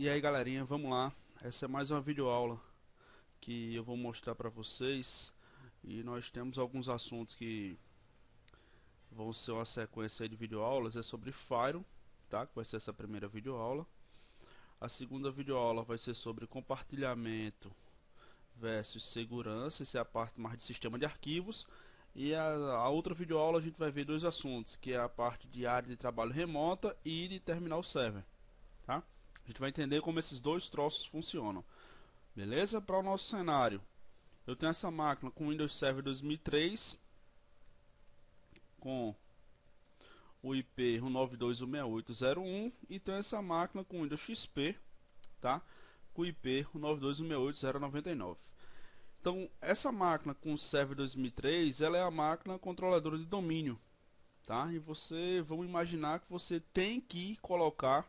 E aí galerinha, vamos lá. Essa é mais uma videoaula que eu vou mostrar para vocês. E nós temos alguns assuntos que vão ser uma sequência de videoaulas. É sobre Firewall, tá? Que vai ser essa primeira videoaula. A segunda videoaula vai ser sobre compartilhamento versus segurança. Essa é a parte mais de sistema de arquivos. E a outra videoaula a gente vai ver dois assuntos, que é a parte de área de trabalho remota e de terminal server, tá? A gente vai entender como esses dois troços funcionam. Beleza? Para o nosso cenário, eu tenho essa máquina com Windows Server 2003 com o IP 192.168.0.1 e tenho essa máquina com Windows XP, tá? Com o IP 192.168.0.99. Então, essa máquina com o Server 2003, ela é a máquina controladora de domínio, tá? E vamos imaginar que você tem que colocar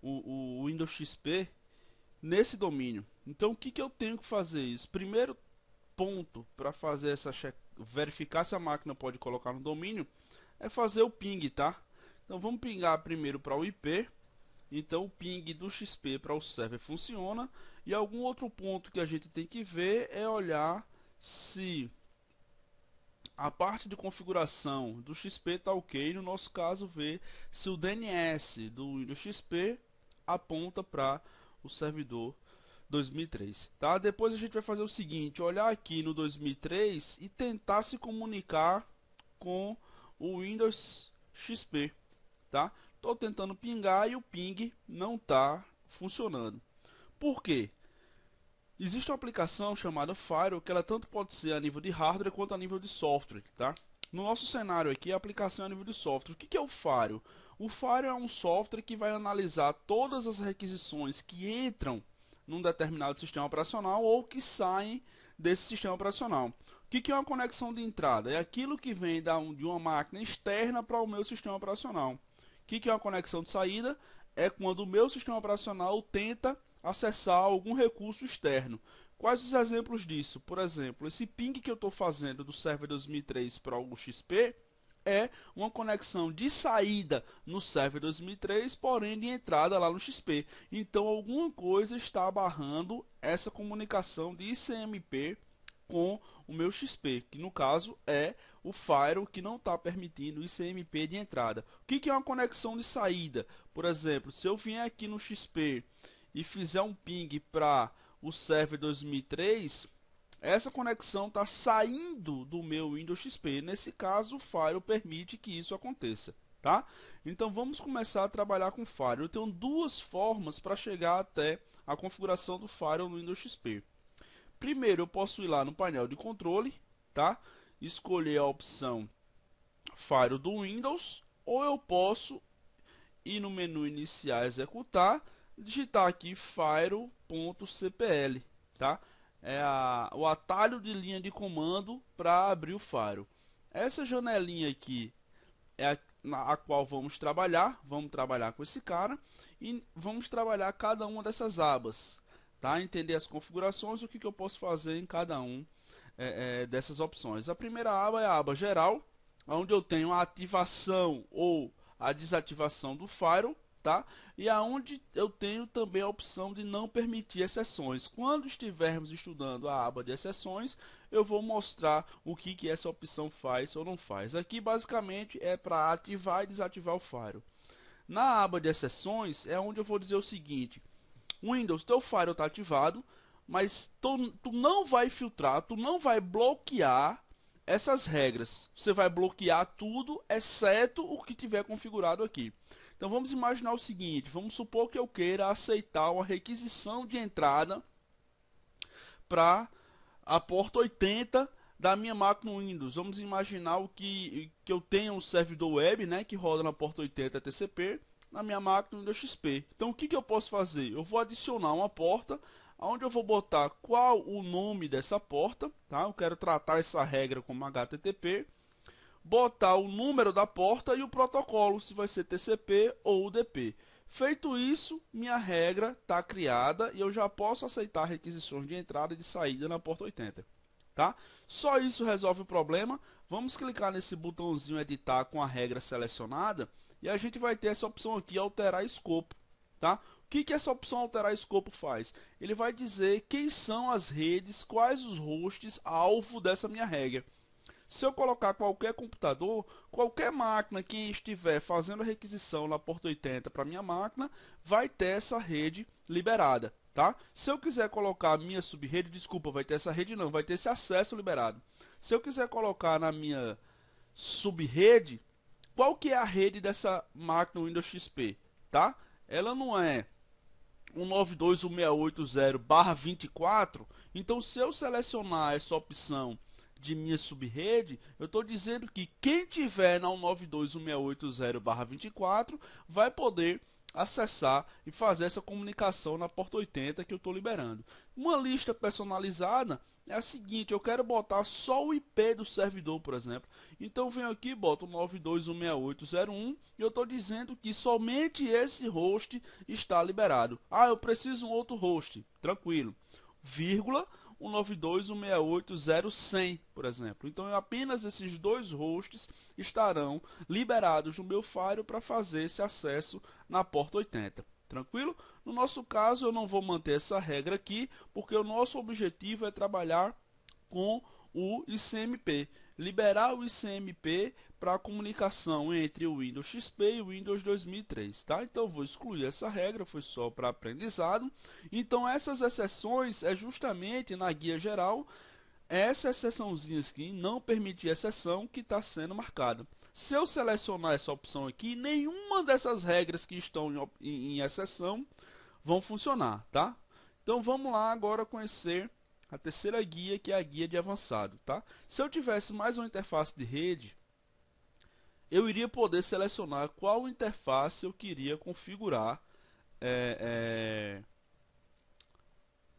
o Windows XP nesse domínio. Então o que eu tenho que fazer isso? Primeiro ponto para fazer verificar se a máquina pode colocar no domínio é fazer o ping, tá? Então vamos pingar primeiro para o IP. Então o ping do XP para o server funciona. E algum outro ponto que a gente tem que ver é olhar se a parte de configuração do XP está ok. No nosso caso, ver se o DNS do Windows XP aponta para o servidor 2003, tá? Depois a gente vai fazer o seguinte, olhar aqui no 2003 e tentar se comunicar com o Windows XP, tá? Estou tentando pingar e o ping não está funcionando. Por quê? Existe uma aplicação chamada Firewall que ela tanto pode ser a nível de hardware quanto a nível de software, tá? No nosso cenário aqui, a aplicação é a nível de software. O que é o Firewall? O Firewall é um software que vai analisar todas as requisições que entram num determinado sistema operacional ou que saem desse sistema operacional. O que é uma conexão de entrada? É aquilo que vem de uma máquina externa para o meu sistema operacional. O que é uma conexão de saída? É quando o meu sistema operacional tenta acessar algum recurso externo. Quais os exemplos disso? Por exemplo, esse ping que eu estou fazendo do server 2003 para o XP é uma conexão de saída no server 2003, porém de entrada lá no XP. Então alguma coisa está barrando essa comunicação de ICMP com o meu XP, que no caso é o Firewall que não está permitindo ICMP de entrada. O que é uma conexão de saída? Por exemplo, se eu vier aqui no XP e fizer um ping para o server 2003, essa conexão está saindo do meu Windows XP. Nesse caso, o Firewall permite que isso aconteça, tá? Então vamos começar a trabalhar com o Firewall. Eu tenho duas formas para chegar até a configuração do Firewall no Windows XP. Primeiro, eu posso ir lá no painel de controle, tá? Escolher a opção Firewall do Windows, ou eu posso ir no menu iniciar, executar, digitar aqui firewall.cpl, tá? É o atalho de linha de comando para abrir o Firewall. Essa janelinha aqui é a qual vamos trabalhar com esse cara e vamos trabalhar cada uma dessas abas, tá? Entender as configurações, o que eu posso fazer em cada um dessas opções. A primeira aba é a aba geral, onde eu tenho a ativação ou a desativação do Firewall, tá? E aonde eu tenho também a opção de não permitir exceções. Quando estivermos estudando a aba de exceções, eu vou mostrar o que essa opção faz ou não faz. Aqui basicamente é para ativar e desativar o Firewall. Na aba de exceções é onde eu vou dizer o seguinte: Windows, teu Firewall está ativado, mas tu não vai filtrar, tu não vai bloquear essas regras. Você vai bloquear tudo, exceto o que tiver configurado aqui. Então vamos imaginar o seguinte, vamos supor que eu queira aceitar uma requisição de entrada para a porta 80 da minha máquina Windows. Vamos imaginar que eu tenha um servidor web, né, que roda na porta 80 TCP na minha máquina Windows XP. Então o que eu posso fazer? Eu vou adicionar uma porta onde eu vou botar qual o nome dessa porta, tá? Eu quero tratar essa regra como HTTP, botar o número da porta e o protocolo, se vai ser TCP ou UDP. Feito isso, minha regra está criada e eu já posso aceitar requisições de entrada e de saída na porta 80. Tá? Só isso resolve o problema. Vamos clicar nesse botãozinho editar com a regra selecionada e a gente vai ter essa opção aqui, alterar escopo. tá? O que essa opção alterar escopo faz? Ele vai dizer quem são as redes, quais os hosts alvo dessa minha regra. Se eu colocar qualquer computador, qualquer máquina que estiver fazendo a requisição na porta 80 para minha máquina, vai ter essa rede liberada, tá? Se eu quiser colocar a minha subrede, desculpa, vai ter essa rede não, vai ter esse acesso liberado. Se eu quiser colocar na minha subrede, qual que é a rede dessa máquina Windows XP, tá? Ela não é 192.168.0/24, então se eu selecionar essa opção de minha subrede, eu estou dizendo que quem tiver na 192.168.0/24 vai poder acessar e fazer essa comunicação na porta 80 que eu estou liberando. Uma lista personalizada é a seguinte: eu quero botar só o IP do servidor, por exemplo. Então eu venho aqui, boto 92.168.0.1 e eu estou dizendo que somente esse host está liberado. Ah, eu preciso um outro host, tranquilo, vírgula 192.168.0.100, por exemplo. Então apenas esses dois hosts estarão liberados no meu Firewall para fazer esse acesso na porta 80. Tranquilo? No nosso caso, eu não vou manter essa regra aqui, porque o nosso objetivo é trabalhar com o ICMP. Liberar o ICMP para a comunicação entre o Windows XP e o Windows 2003, tá? Então eu vou excluir essa regra, foi só para aprendizado. Então essas exceções é justamente na guia geral, essa exceçãozinha aqui, não permitir exceção, que está sendo marcada. Se eu selecionar essa opção aqui, nenhuma dessas regras que estão em exceção vão funcionar, tá? Então vamos lá agora conhecer a terceira guia, que é a guia de avançado, tá? Se eu tivesse mais uma interface de rede, eu iria poder selecionar qual interface eu queria configurar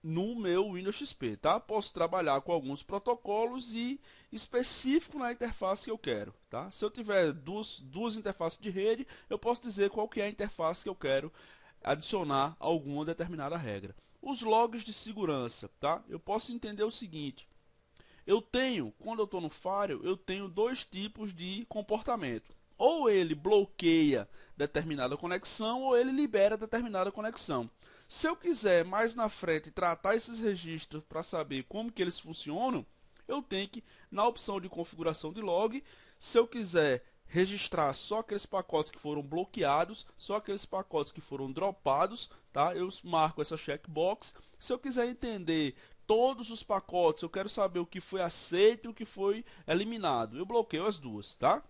no meu Windows XP, tá? Posso trabalhar com alguns protocolos e específico na interface que eu quero, tá? Se eu tiver duas interfaces de rede, eu posso dizer qual que é a interface que eu quero adicionar alguma determinada regra. Os logs de segurança, tá? Eu posso entender o seguinte: quando eu estou no Firewall, eu tenho dois tipos de comportamento. Ou ele bloqueia determinada conexão, ou ele libera determinada conexão. Se eu quiser mais na frente tratar esses registros para saber como que eles funcionam, eu tenho que, na opção de configuração de log, se eu quiser registrar só aqueles pacotes que foram bloqueados, só aqueles pacotes que foram dropados, tá? Eu marco essa checkbox. Se eu quiser entender todos os pacotes, eu quero saber o que foi aceito e o que foi eliminado, eu bloqueio as duas, tá?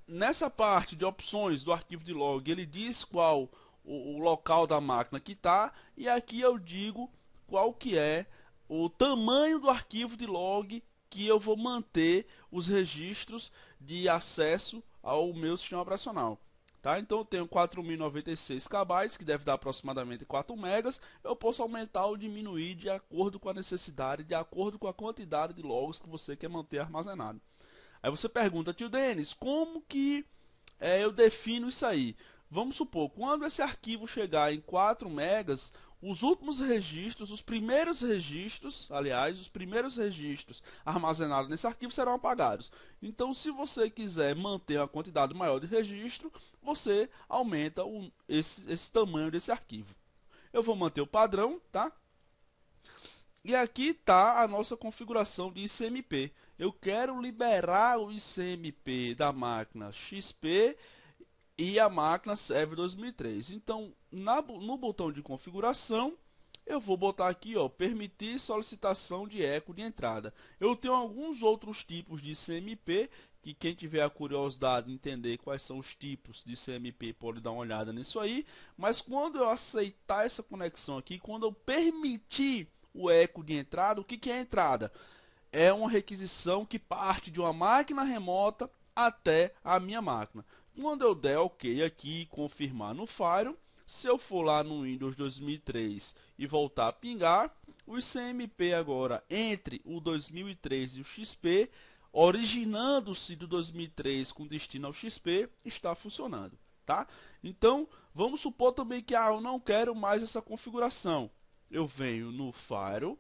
Nessa parte de opções do arquivo de log, ele diz qual o local da máquina que está, e aqui eu digo qual que é o tamanho do arquivo de log que eu vou manter os registros de acesso ao meu sistema operacional. Tá? Então eu tenho 4.096 KB, que deve dar aproximadamente 4 megas. Eu posso aumentar ou diminuir de acordo com a necessidade, de acordo com a quantidade de logs que você quer manter armazenado. Aí você pergunta: tio Denis, como que eu defino isso aí? Vamos supor, quando esse arquivo chegar em 4 megas, os últimos registros, os primeiros registros armazenados nesse arquivo serão apagados. Então, se você quiser manter uma quantidade maior de registro, você aumenta esse tamanho desse arquivo. Eu vou manter o padrão, tá? E aqui está a nossa configuração de ICMP. Eu quero liberar o ICMP da máquina XP e a máquina Server 2003. Então, no botão de configuração, eu vou botar aqui, ó, permitir solicitação de eco de entrada. Eu tenho alguns outros tipos de CMP, que quem tiver a curiosidade de entender quais são os tipos de CMP pode dar uma olhada nisso aí. Mas quando eu aceitar essa conexão aqui, quando eu permitir o eco de entrada, o que é a entrada? É uma requisição que parte de uma máquina remota até a minha máquina. Quando eu der OK aqui e confirmar no Firewall, se eu for lá no Windows 2003 e voltar a pingar, o ICMP agora entre o 2003 e o XP, originando-se do 2003 com destino ao XP, está funcionando, tá? Então, vamos supor também que eu não quero mais essa configuração. Eu venho no Firewall,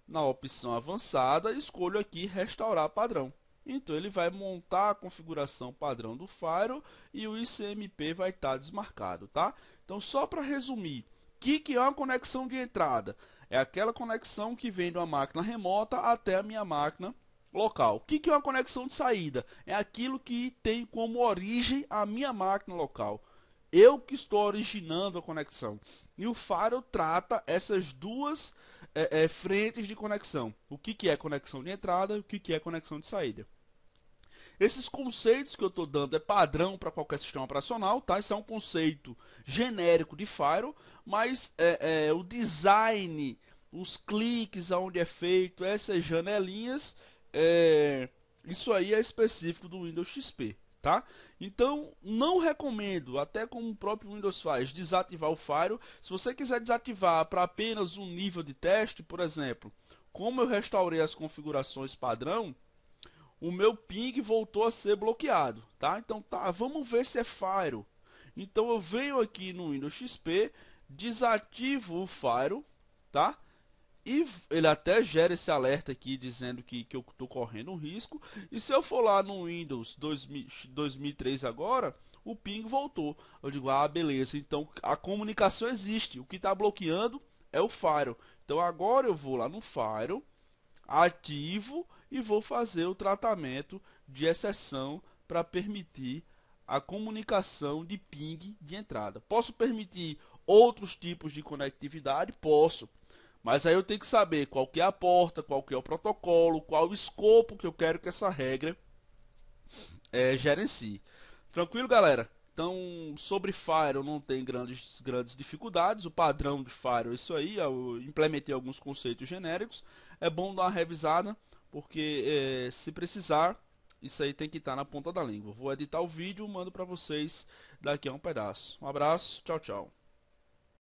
na opção avançada, escolho aqui restaurar padrão. Então ele vai montar a configuração padrão do Firewall e o ICMP vai estar desmarcado, tá? Então só para resumir, o que é uma conexão de entrada? É aquela conexão que vem de uma máquina remota até a minha máquina local. O que é uma conexão de saída? É aquilo que tem como origem a minha máquina local. Eu que estou originando a conexão. E o Firewall trata essas duas frentes de conexão. O que é conexão de entrada e o que é conexão de saída. Esses conceitos que eu estou dando é padrão para qualquer sistema operacional, tá? Isso é um conceito genérico de Firewall, mas o design, os cliques aonde é feito, essas janelinhas, isso aí é específico do Windows XP, tá? Então, não recomendo, até como o próprio Windows faz, desativar o Firewall. Se você quiser desativar para apenas um nível de teste, por exemplo, como eu restaurei as configurações padrão, o meu ping voltou a ser bloqueado, tá? Então tá, vamos ver se é Firewall. Então eu venho aqui no Windows XP, desativo o Firewall, tá? E ele até gera esse alerta aqui dizendo que eu estou correndo um risco. E se eu for lá no Windows 2003 agora, o ping voltou. Eu digo, ah, beleza, então a comunicação existe. O que está bloqueando é o Firewall. Então agora eu vou lá no Firewall, ativo e vou fazer o tratamento de exceção para permitir a comunicação de ping de entrada. Posso permitir outros tipos de conectividade? Posso. Mas aí eu tenho que saber qual que é a porta, qual que é o protocolo, qual o escopo que eu quero que essa regra gerencie. Tranquilo, galera? Então, sobre Firewall não tem grandes dificuldades. O padrão de Firewall é isso aí. Eu implementei alguns conceitos genéricos. É bom dar uma revisada, porque se precisar, isso aí tem que estar na ponta da língua. Vou editar o vídeo e mando para vocês daqui a um pedaço. Um abraço, tchau, tchau.